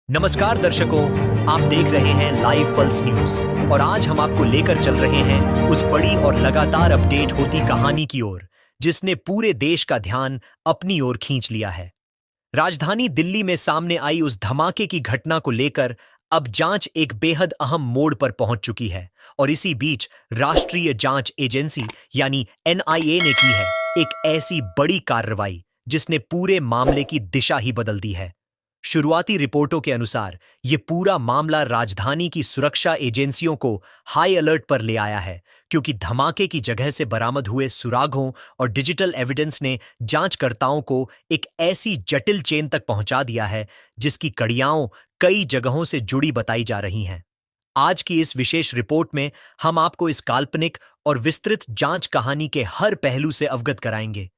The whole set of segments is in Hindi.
नमस्कार दर्शकों, आप देख रहे हैं लाइव पल्स न्यूज और आज हम आपको लेकर चल रहे हैं उस बड़ी और लगातार अपडेट होती कहानी की ओर जिसने पूरे देश का ध्यान अपनी ओर खींच लिया है। राजधानी दिल्ली में सामने आई उस धमाके की घटना को लेकर अब जांच एक बेहद अहम मोड़ पर पहुंच चुकी है और इसी बीच राष्ट्रीय जांच एजेंसी यानी एनआईए ने की है एक ऐसी बड़ी कार्रवाई जिसने पूरे मामले की दिशा ही बदल दी है। शुरुआती रिपोर्टों के अनुसार ये पूरा मामला राजधानी की सुरक्षा एजेंसियों को हाई अलर्ट पर ले आया है, क्योंकि धमाके की जगह से बरामद हुए सुरागों और डिजिटल एविडेंस ने जांचकर्ताओं को एक ऐसी जटिल चेन तक पहुंचा दिया है जिसकी कड़ियां कई जगहों से जुड़ी बताई जा रही हैं। आज की इस विशेष रिपोर्ट में हम आपको इस काल्पनिक और विस्तृत जांच कहानी के हर पहलू से अवगत कराएंगे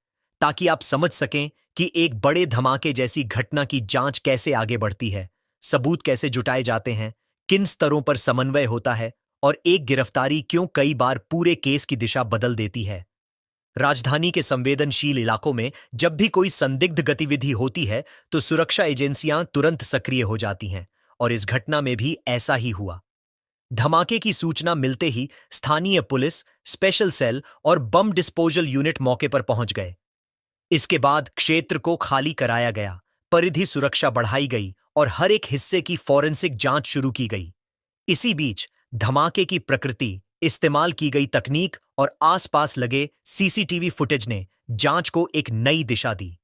ताकि आप समझ सकें कि एक बड़े धमाके जैसी घटना की जांच कैसे आगे बढ़ती है, सबूत कैसे जुटाए जाते हैं, किन स्तरों पर समन्वय होता है और एक गिरफ्तारी क्यों कई बार पूरे केस की दिशा बदल देती है। राजधानी के संवेदनशील इलाकों में जब भी कोई संदिग्ध गतिविधि होती है तो सुरक्षा एजेंसियां तुरंत सक्रिय हो जाती हैं और इस घटना में भी ऐसा ही हुआ। धमाके की सूचना मिलते ही स्थानीय पुलिस, स्पेशल सेल और बम डिस्पोजल यूनिट मौके पर पहुंच गए। इसके बाद क्षेत्र को खाली कराया गया, परिधि सुरक्षा बढ़ाई गई और हर एक हिस्से की फॉरेंसिक जांच शुरू की गई। इसी बीच धमाके की प्रकृति, इस्तेमाल की गई तकनीक और आसपास लगे सीसीटीवी फुटेज ने जांच को एक नई दिशा दी।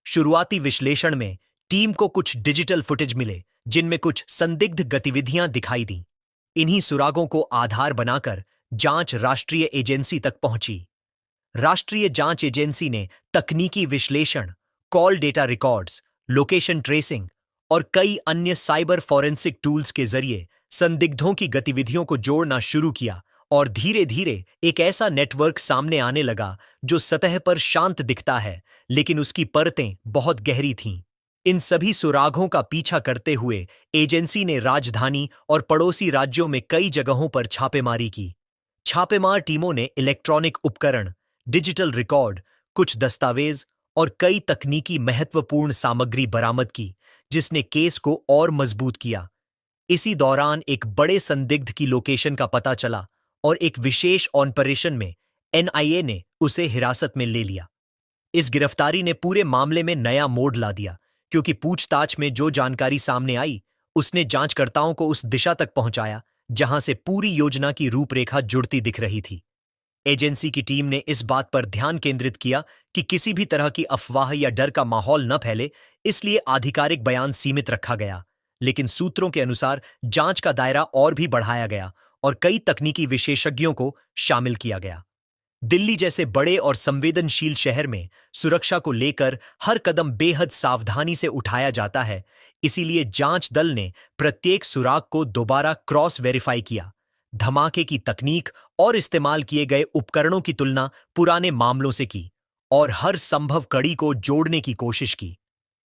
शुरुआती विश्लेषण में टीम को कुछ डिजिटल फुटेज मिले जिनमें कुछ संदिग्ध गतिविधियां दिखाई दी। इन्हीं सुरागों को आधार बनाकर जांच राष्ट्रीय एजेंसी तक पहुंची। राष्ट्रीय जांच एजेंसी ने तकनीकी विश्लेषण, call data records, location tracing और कई अन्य साइबर फॉरेंसिक टूल्स के जरिए संदिग्धों की गतिविधियों को जोड़ना शुरू किया और धीरे धीरे एक ऐसा नेटवर्क सामने आने लगा जो सतह पर शांत दिखता है, लेकिन उसकी परतें बहुत गहरी थीं। इन सभी सुरागों का पीछा करते हुए एजेंसी ने राजधानी और पड़ोसी राज्यों में कई जगहों पर छापेमारी की। छापेमार टीमों ने इलेक्ट्रॉनिक उपकरण, डिजिटल रिकॉर्ड, कुछ दस्तावेज और कई तकनीकी महत्वपूर्ण सामग्री बरामद की, जिसने केस को और मजबूत किया। इसी दौरान एक बड़े संदिग्ध की लोकेशन का पता चला और एक विशेष ऑपरेशन में एनआईए ने उसे हिरासत में ले लिया। इस गिरफ्तारी ने पूरे मामले में नया मोड़ ला दिया, क्योंकि पूछताछ में जो जानकारी सामने आई उसने जांचकर्ताओं को उस दिशा तक पहुंचाया जहां से पूरी योजना की रूपरेखा जुड़ती दिख रही थी। एजेंसी की टीम ने इस बात पर ध्यान केंद्रित किया कि किसी भी तरह की अफवाह या डर का माहौल न फैले, इसलिए आधिकारिक बयान सीमित रखा गया। लेकिन सूत्रों के अनुसार जांच का दायरा और भी बढ़ाया गया और कई तकनीकी विशेषज्ञों को शामिल किया गया। दिल्ली जैसे बड़े और संवेदनशील शहर में सुरक्षा को लेकर हर कदम बेहद सावधानी से उठाया जाता है, इसीलिए जांच दल ने प्रत्येक सुराग को दोबारा क्रॉस वेरीफाई किया, धमाके की तकनीक और इस्तेमाल किए गए उपकरणों की तुलना पुराने मामलों से की और हर संभव कड़ी को जोड़ने की कोशिश की।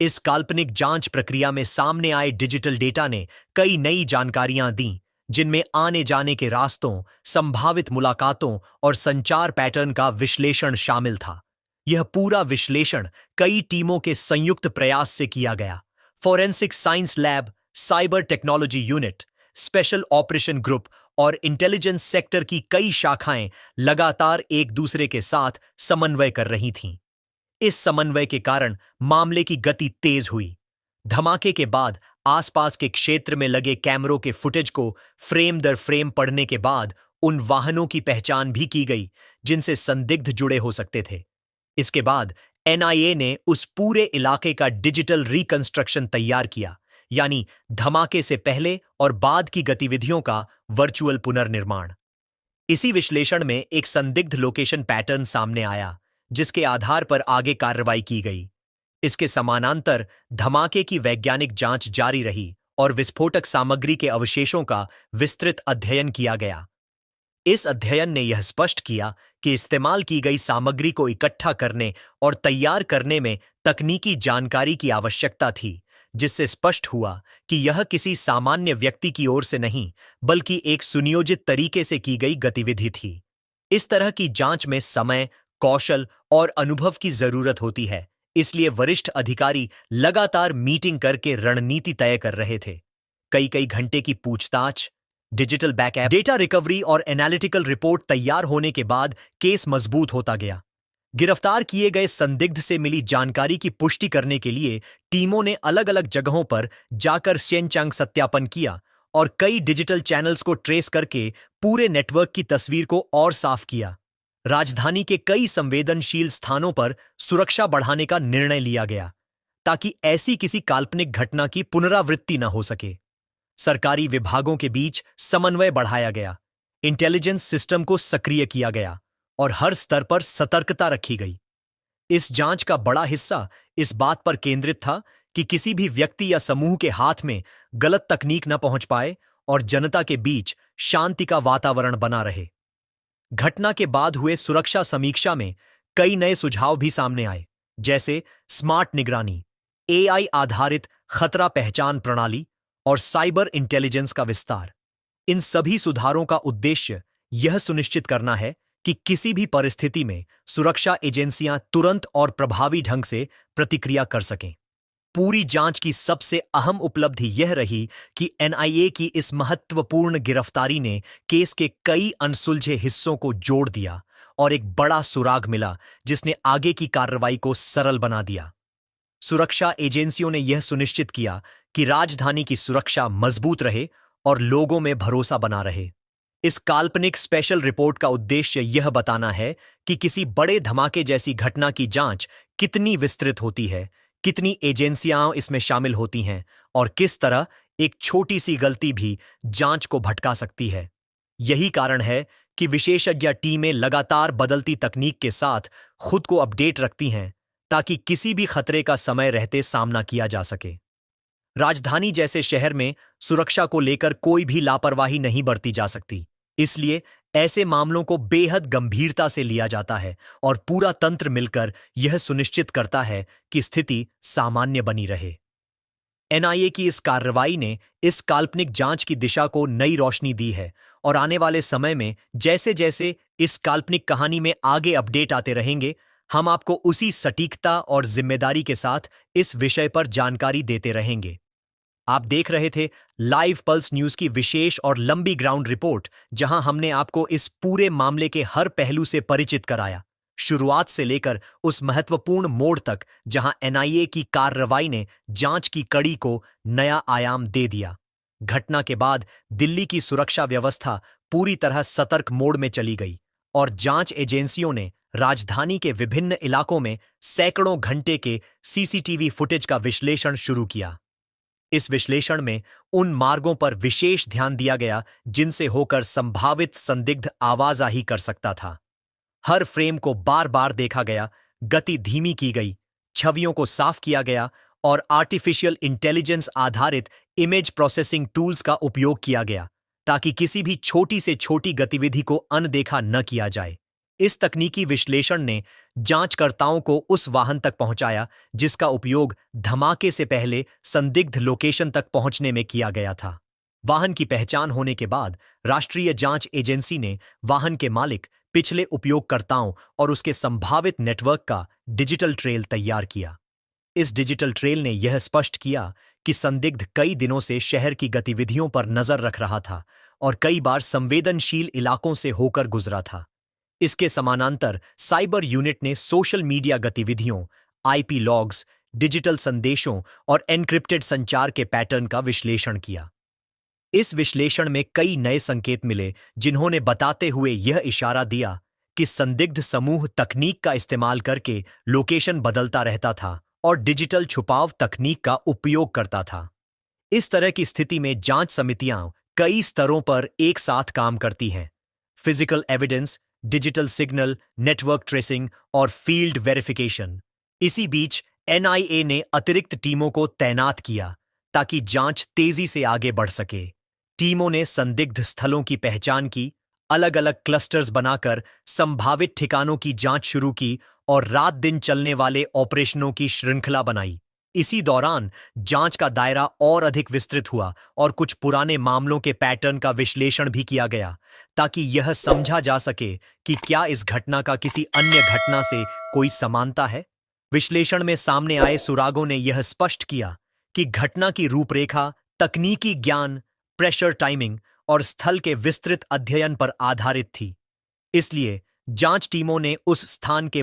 इस काल्पनिक जांच प्रक्रिया में सामने आए डिजिटल डेटा ने कई नई जानकारियां दी, जिनमें आने जाने के रास्तों, संभावित मुलाकातों और संचार पैटर्न का विश्लेषण शामिल था। यह पूरा विश्लेषण कई टीमों के संयुक्त प्रयास से किया गया। Forensic science lab, cyber technology unit, special operation group और इंटेलिजेंस सेक्टर की कई शाखाएं लगातार एक दूसरे के साथ समन्वय कर रही थीं। इस समन्वय के कारण मामले की गति तेज हुई। धमाके के बाद आसपास के क्षेत्र में लगे कैमरों के फुटेज को फ्रेम दर फ्रेम पढ़ने के बाद उन वाहनों की पहचान भी की गई जिनसे संदिग्ध जुड़े हो सकते थे। इसके बाद एनआईए ने उस पूरे इलाके का डिजिटल रिकंस्ट्रक्शन तैयार किया, यानी धमाके से पहले और बाद की गतिविधियों का वर्चुअल पुनर्निर्माण। इसी विश्लेषण में एक संदिग्ध लोकेशन पैटर्न सामने आया, जिसके आधार पर आगे कार्रवाई की गई। इसके समानांतर धमाके की वैज्ञानिक जांच जारी रही और विस्फोटक सामग्री के अवशेषों का विस्तृत अध्ययन किया गया। इस अध्ययन ने यह स्पष्ट किया कि इस्तेमाल की गई सामग्री को इकट्ठा करने और तैयार करने में तकनीकी जानकारी की आवश्यकता थी, जिससे स्पष्ट हुआ कि यह किसी सामान्य व्यक्ति की ओर से नहीं, बल्कि एक सुनियोजित तरीके से की गई गतिविधि थी। इस तरह की जांच में समय, कौशल और अनुभव की जरूरत होती है, इसलिए वरिष्ठ अधिकारी लगातार मीटिंग करके रणनीति तय कर रहे थे। कई कई घंटे की पूछताछ, डिजिटल बैकअप, डेटा रिकवरी और एनालिटिकल रिपोर्ट तैयार होने के बाद केस मजबूत होता गया। गिरफ्तार किए गए संदिग्ध से मिली जानकारी की पुष्टि करने के लिए टीमों ने अलग अलग जगहों पर जाकर सेंचांग सत्यापन किया और कई डिजिटल चैनल्स को ट्रेस करके पूरे नेटवर्क की तस्वीर को और साफ किया। राजधानी के कई संवेदनशील स्थानों पर सुरक्षा बढ़ाने का निर्णय लिया गया ताकि ऐसी किसी काल्पनिक घटना की पुनरावृत्ति न हो सके। सरकारी विभागों के बीच समन्वय बढ़ाया गया, इंटेलिजेंस सिस्टम को सक्रिय किया गया और हर स्तर पर सतर्कता रखी गई। इस जांच का बड़ा हिस्सा इस बात पर केंद्रित था कि किसी भी व्यक्ति या समूह के हाथ में गलत तकनीक न पहुंच पाए और जनता के बीच शांति का वातावरण बना रहे। घटना के बाद हुए सुरक्षा समीक्षा में कई नए सुझाव भी सामने आए, जैसे स्मार्ट निगरानी, एआई आधारित खतरा पहचान प्रणाली और साइबर इंटेलिजेंस का विस्तार। इन सभी सुधारों का उद्देश्य यह सुनिश्चित करना है कि किसी भी परिस्थिति में सुरक्षा एजेंसियां तुरंत और प्रभावी ढंग से प्रतिक्रिया कर सकें। पूरी जांच की सबसे अहम उपलब्धि यह रही कि एनआईए की इस महत्वपूर्ण गिरफ्तारी ने केस के कई अनसुलझे हिस्सों को जोड़ दिया और एक बड़ा सुराग मिला जिसने आगे की कार्रवाई को सरल बना दिया। सुरक्षा एजेंसियों ने यह सुनिश्चित किया कि राजधानी की सुरक्षा मजबूत रहे और लोगों में भरोसा बना रहे। इस काल्पनिक स्पेशल रिपोर्ट का उद्देश्य यह बताना है कि किसी बड़े धमाके जैसी घटना की जांच कितनी विस्तृत होती है, कितनी एजेंसियां इसमें शामिल होती हैं और किस तरह एक छोटी सी गलती भी जांच को भटका सकती है। यही कारण है कि विशेषज्ञ टीमें लगातार बदलती तकनीक के साथ खुद को अपडेट रखती हैं ताकि किसी भी खतरे का समय रहते सामना किया जा सके। राजधानी जैसे शहर में सुरक्षा को लेकर कोई भी लापरवाही नहीं बरती जा सकती, इसलिए ऐसे मामलों को बेहद गंभीरता से लिया जाता है और पूरा तंत्र मिलकर यह सुनिश्चित करता है कि स्थिति सामान्य बनी रहे। एनआईए की इस कार्रवाई ने इस काल्पनिक जांच की दिशा को नई रोशनी दी है और आने वाले समय में जैसे जैसे इस काल्पनिक कहानी में आगे अपडेट आते रहेंगे, हम आपको उसी सटीकता और जिम्मेदारी के साथ इस विषय पर जानकारी देते रहेंगे। आप देख रहे थे लाइव पल्स न्यूज की विशेष और लंबी ग्राउंड रिपोर्ट, जहां हमने आपको इस पूरे मामले के हर पहलू से परिचित कराया, शुरुआत से लेकर उस महत्वपूर्ण मोड़ तक जहां एनआईए की कार्रवाई ने जांच की कड़ी को नया आयाम दे दिया। घटना के बाद दिल्ली की सुरक्षा व्यवस्था पूरी तरह सतर्क मोड में चली गई और जांच एजेंसियों ने राजधानी के विभिन्न इलाकों में सैकड़ों घंटे के सीसीटीवी फुटेज का विश्लेषण शुरू किया। इस विश्लेषण में उन मार्गों पर विशेष ध्यान दिया गया जिनसे होकर संभावित संदिग्ध आवाजाही कर सकता था। हर फ्रेम को बार बार देखा गया, गति धीमी की गई, छवियों को साफ किया गया और आर्टिफिशियल इंटेलिजेंस आधारित इमेज प्रोसेसिंग टूल्स का उपयोग किया गया ताकि किसी भी छोटी से छोटी गतिविधि को अनदेखा न किया जाए। इस तकनीकी विश्लेषण ने जांचकर्ताओं को उस वाहन तक पहुंचाया जिसका उपयोग धमाके से पहले संदिग्ध लोकेशन तक पहुंचने में किया गया था। वाहन की पहचान होने के बाद राष्ट्रीय जांच एजेंसी ने वाहन के मालिक, पिछले उपयोगकर्ताओं और उसके संभावित नेटवर्क का डिजिटल ट्रेल तैयार किया। इस डिजिटल ट्रेल ने यह स्पष्ट किया कि संदिग्ध कई दिनों से शहर की गतिविधियों पर नजर रख रहा था और कई बार संवेदनशील इलाकों से होकर गुजरा था। इसके समानांतर साइबर यूनिट ने सोशल मीडिया गतिविधियों, आईपी लॉग्स, डिजिटल संदेशों और एन्क्रिप्टेड संचार के पैटर्न का विश्लेषण किया। इस विश्लेषण में कई नए संकेत मिले जिन्होंने बताते हुए यह इशारा दिया कि संदिग्ध समूह तकनीक का इस्तेमाल करके लोकेशन बदलता रहता था और डिजिटल छुपाव तकनीक का उपयोग करता था। इस तरह की स्थिति में जांच समितियां कई स्तरों पर एक साथ काम करती हैं: physical evidence, digital signal, network tracing और फील्ड वेरिफिकेशन। इसी बीच एनआईए ने अतिरिक्त टीमों को तैनात किया ताकि जांच तेजी से आगे बढ़ सके। टीमों ने संदिग्ध स्थलों की पहचान की, अलग अलग क्लस्टर्स बनाकर संभावित ठिकानों की जांच शुरू की और रात दिन चलने वाले ऑपरेशनों की श्रृंखला बनाई। इसी दौरान जांच का दायरा और अधिक विस्तृत हुआ और कुछ पुराने मामलों के पैटर्न का विश्लेषण भी किया गया ताकि यह समझा जा सके कि क्या इस घटना का किसी अन्य घटना से कोई समानता है। विश्लेषण में सामने आए सुरागों ने यह स्पष्ट किया कि घटना की रूपरेखा तकनीकी ज्ञान, प्रेशर टाइमिंग और स्थल के विस्तृत अध्ययन पर आधारित थी। इसलिए जांच टीमों ने उस स्थान के